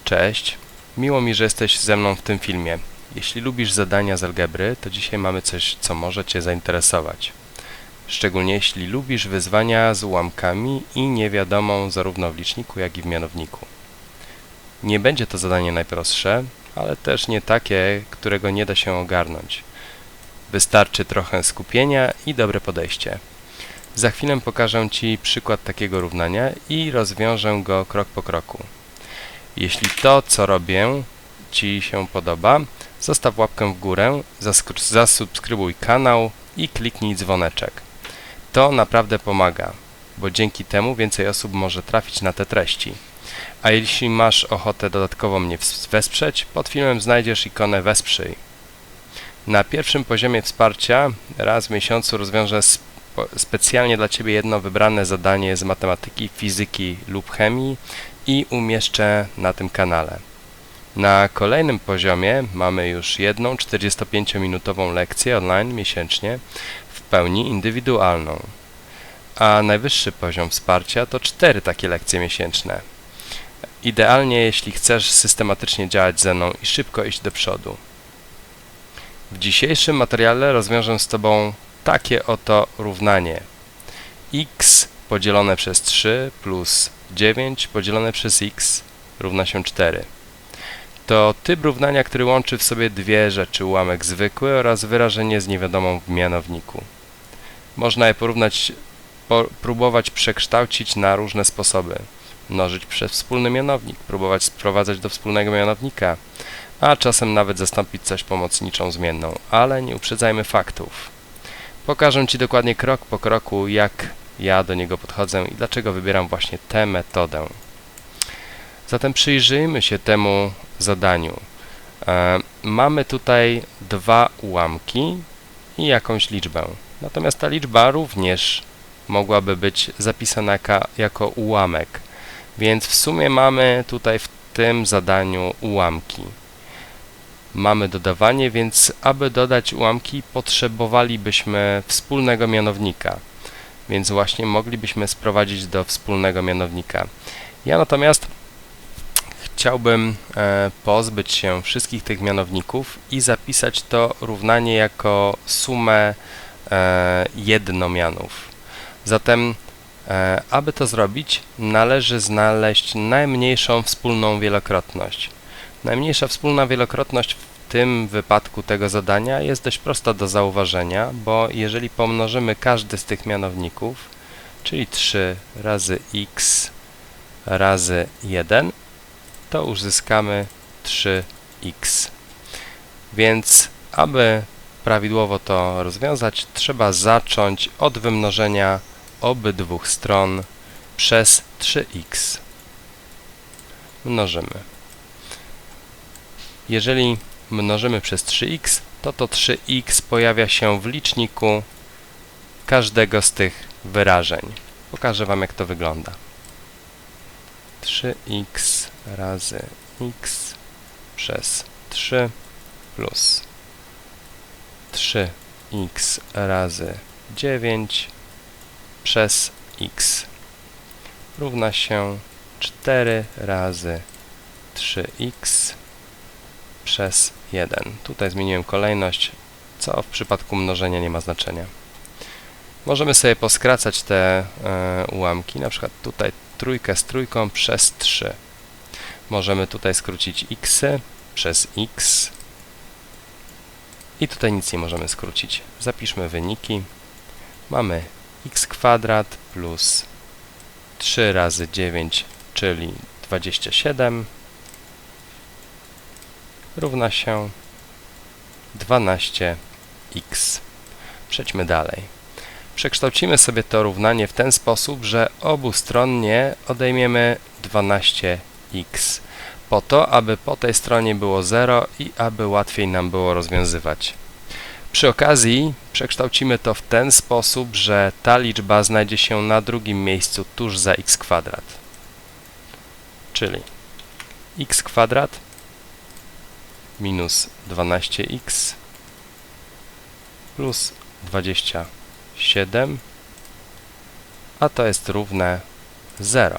Cześć, miło mi, że jesteś ze mną w tym filmie. Jeśli lubisz zadania z algebry, to dzisiaj mamy coś, co może Cię zainteresować. Szczególnie jeśli lubisz wyzwania z ułamkami i niewiadomą zarówno w liczniku, jak i w mianowniku. Nie będzie to zadanie najprostsze, ale też nie takie, którego nie da się ogarnąć. Wystarczy trochę skupienia i dobre podejście. Za chwilę pokażę Ci przykład takiego równania i rozwiążę go krok po kroku. Jeśli to, co robię, Ci się podoba, zostaw łapkę w górę, zasubskrybuj kanał i kliknij dzwoneczek. To naprawdę pomaga, bo dzięki temu więcej osób może trafić na te treści. A jeśli masz ochotę dodatkowo mnie wesprzeć, pod filmem znajdziesz ikonę Wesprzyj. Na pierwszym poziomie wsparcia raz w miesiącu rozwiążę specjalnie dla Ciebie jedno wybrane zadanie z matematyki, fizyki lub chemii i umieszczę na tym kanale. Na kolejnym poziomie mamy już jedną 45-minutową lekcję online miesięcznie w pełni indywidualną. A najwyższy poziom wsparcia to 4 takie lekcje miesięczne. Idealnie, jeśli chcesz systematycznie działać ze mną i szybko iść do przodu. W dzisiejszym materiale rozwiążę z Tobą takie oto równanie. X podzielone przez 3 plus 9 podzielone przez x równa się 4. To typ równania, który łączy w sobie dwie rzeczy, ułamek zwykły oraz wyrażenie z niewiadomą w mianowniku. Można je próbować przekształcić na różne sposoby. Mnożyć przez wspólny mianownik, próbować sprowadzać do wspólnego mianownika, a czasem nawet zastąpić coś pomocniczą zmienną, ale nie uprzedzajmy faktów. Pokażę Ci dokładnie krok po kroku, jak ja do niego podchodzę i dlaczego wybieram właśnie tę metodę. Zatem przyjrzyjmy się temu zadaniu. Mamy tutaj dwa ułamki i jakąś liczbę. Natomiast ta liczba również mogłaby być zapisana jako ułamek. Więc w sumie mamy tutaj w tym zadaniu ułamki. Mamy dodawanie, więc aby dodać ułamki potrzebowalibyśmy wspólnego mianownika. Więc właśnie moglibyśmy sprowadzić do wspólnego mianownika. Ja natomiast chciałbym pozbyć się wszystkich tych mianowników i zapisać to równanie jako sumę jednomianów. Zatem, aby to zrobić, należy znaleźć najmniejszą wspólną wielokrotność. Najmniejsza wspólna wielokrotność w tym wypadku tego zadania jest dość prosta do zauważenia, bo jeżeli pomnożymy każdy z tych mianowników, czyli 3 razy x razy 1, to uzyskamy 3x. Więc aby prawidłowo to rozwiązać, trzeba zacząć od wymnożenia obydwu stron przez 3x. Mnożymy. Jeżeli mnożymy przez 3x, to 3x pojawia się w liczniku każdego z tych wyrażeń. Pokażę Wam, jak to wygląda. 3x razy x przez 3 plus 3x razy 9 przez x równa się 4 razy 3x przez 1. Tutaj zmieniłem kolejność, co w przypadku mnożenia nie ma znaczenia. Możemy sobie poskracać te ułamki, na przykład tutaj trójkę z trójką przez 3. Możemy tutaj skrócić x przez x i tutaj nic nie możemy skrócić. Zapiszmy wyniki. Mamy x kwadrat plus 3 razy 9, czyli 27 równa się 12x. Przejdźmy dalej. Przekształcimy sobie to równanie w ten sposób, że obustronnie odejmiemy 12x, po to, aby po tej stronie było 0 i aby łatwiej nam było rozwiązywać. Przy okazji przekształcimy to w ten sposób, że ta liczba znajdzie się na drugim miejscu tuż za x kwadrat. Czyli x kwadrat minus 12x plus 27, a to jest równe 0,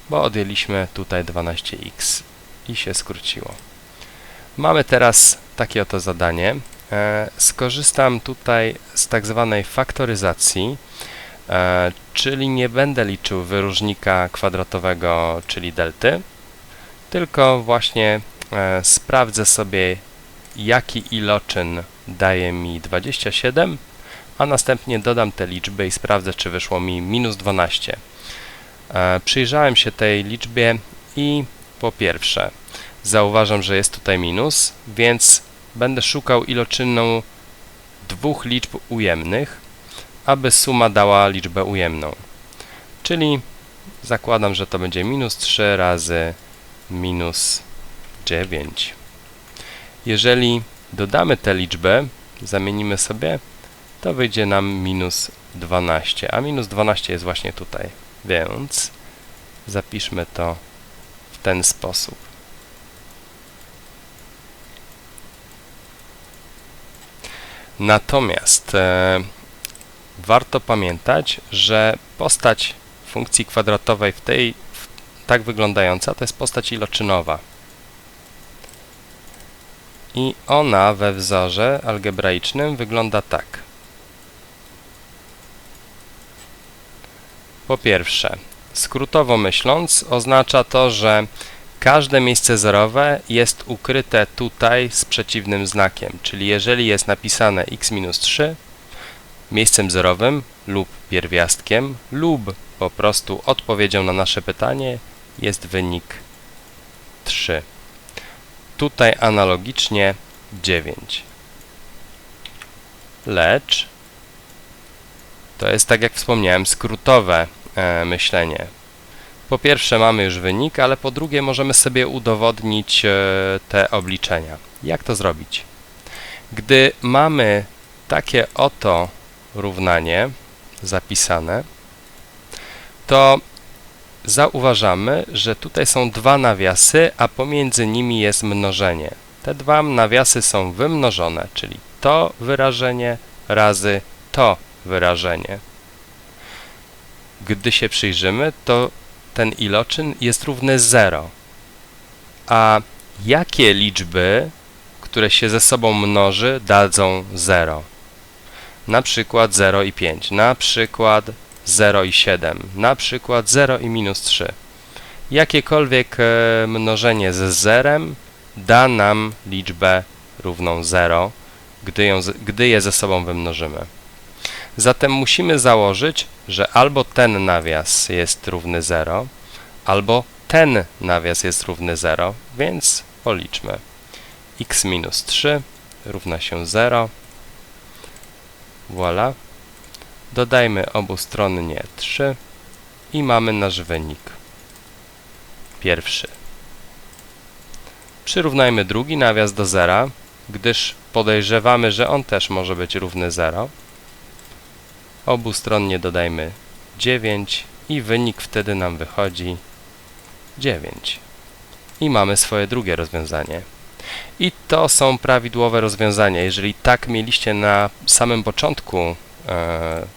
bo odjęliśmy tutaj 12x i się skróciło. Mamy teraz takie oto zadanie. Skorzystam tutaj z tak zwanej faktoryzacji, czyli nie będę liczył wyróżnika kwadratowego, czyli delty, tylko właśnie sprawdzę sobie, jaki iloczyn daje mi 27, a następnie dodam te liczby i sprawdzę, czy wyszło mi minus 12. Przyjrzałem się tej liczbie i po pierwsze zauważam, że jest tutaj minus, więc będę szukał iloczynu dwóch liczb ujemnych, aby suma dała liczbę ujemną. Czyli zakładam, że to będzie minus 3 razy minus 9. Jeżeli dodamy tę liczbę, zamienimy sobie, to wyjdzie nam minus 12, a minus 12 jest właśnie tutaj, więc zapiszmy to w ten sposób. Natomiast warto pamiętać, że postać funkcji kwadratowej tak wyglądająca to jest postać iloczynowa. I ona we wzorze algebraicznym wygląda tak. Po pierwsze, skrótowo myśląc, oznacza to, że każde miejsce zerowe jest ukryte tutaj z przeciwnym znakiem, czyli jeżeli jest napisane x-3, miejscem zerowym lub pierwiastkiem lub po prostu odpowiedzią na nasze pytanie jest wynik 3. Tutaj analogicznie 9. Lecz to jest, tak jak wspomniałem, skrótowe myślenie. Po pierwsze mamy już wynik, ale po drugie możemy sobie udowodnić te obliczenia. Jak to zrobić? Gdy mamy takie oto równanie zapisane, to zauważamy, że tutaj są dwa nawiasy, a pomiędzy nimi jest mnożenie. Te dwa nawiasy są wymnożone, czyli to wyrażenie razy to wyrażenie. Gdy się przyjrzymy, to ten iloczyn jest równy 0. A jakie liczby, które się ze sobą mnoży, dadzą 0? Na przykład 0 i 5, na przykład 0 i 7, na przykład 0 i minus 3. Jakiekolwiek mnożenie ze zerem da nam liczbę równą 0, gdy je ze sobą wymnożymy. Zatem musimy założyć, że albo ten nawias jest równy 0, albo ten nawias jest równy 0, więc policzmy. X minus 3 równa się 0. Voilà. Dodajmy obustronnie 3 i mamy nasz wynik. Pierwszy. Przyrównajmy drugi nawias do 0, gdyż podejrzewamy, że on też może być równy 0. Obustronnie dodajmy 9 i wynik wtedy nam wychodzi 9. I mamy swoje drugie rozwiązanie. I to są prawidłowe rozwiązania. Jeżeli tak mieliście na samym początku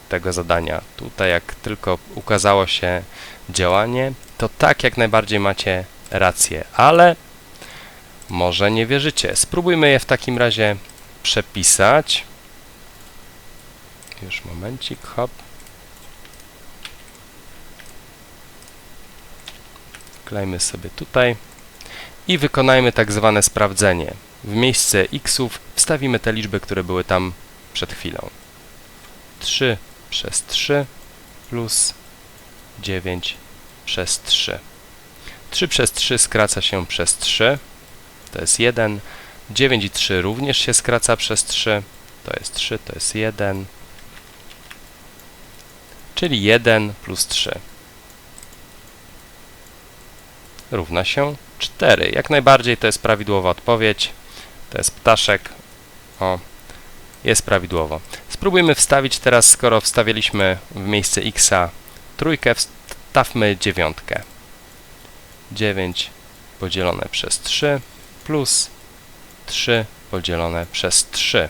tego zadania, tutaj jak tylko ukazało się działanie, to tak jak najbardziej macie rację, ale może nie wierzycie. Spróbujmy je w takim razie przepisać. Już momencik, hop. Klejmy sobie tutaj i wykonajmy tak zwane sprawdzenie. W miejsce x'ów wstawimy te liczby, które były tam przed chwilą. 3 przez 3 plus 9 przez 3. 3 przez 3 skraca się przez 3, to jest 1. 9 i 3 również się skraca przez 3, to jest 3, to jest 1. Czyli 1 plus 3 równa się 4. Jak najbardziej to jest prawidłowa odpowiedź. To jest ptaszek. O, jest prawidłowo. Spróbujmy wstawić teraz, skoro wstawiliśmy w miejsce x trójkę, wstawmy 9. 9 podzielone przez 3 plus 3 podzielone przez 3.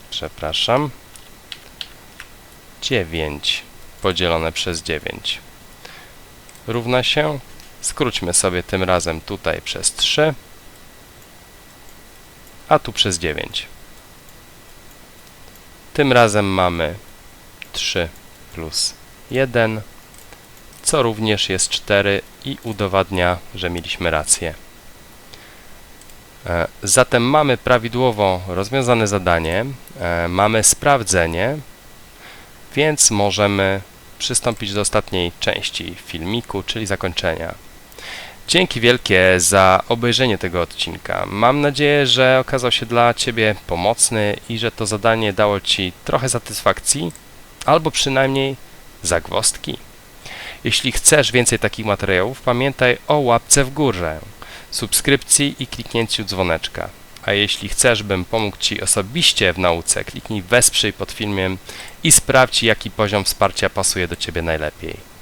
Przepraszam. 9 podzielone przez 9. równa się, skróćmy sobie tym razem tutaj przez 3, a tu przez 9. Tym razem mamy 3 plus 1, co również jest 4 i udowadnia, że mieliśmy rację. Zatem mamy prawidłowo rozwiązane zadanie, mamy sprawdzenie, więc możemy przystąpić do ostatniej części filmiku, czyli zakończenia. Dzięki wielkie za obejrzenie tego odcinka. Mam nadzieję, że okazał się dla Ciebie pomocny i że to zadanie dało Ci trochę satysfakcji, albo przynajmniej zagwozdki. Jeśli chcesz więcej takich materiałów, pamiętaj o łapce w górze, subskrypcji i kliknięciu dzwoneczka. A jeśli chcesz, bym pomógł Ci osobiście w nauce, kliknij wesprzyj pod filmem i sprawdź, jaki poziom wsparcia pasuje do Ciebie najlepiej.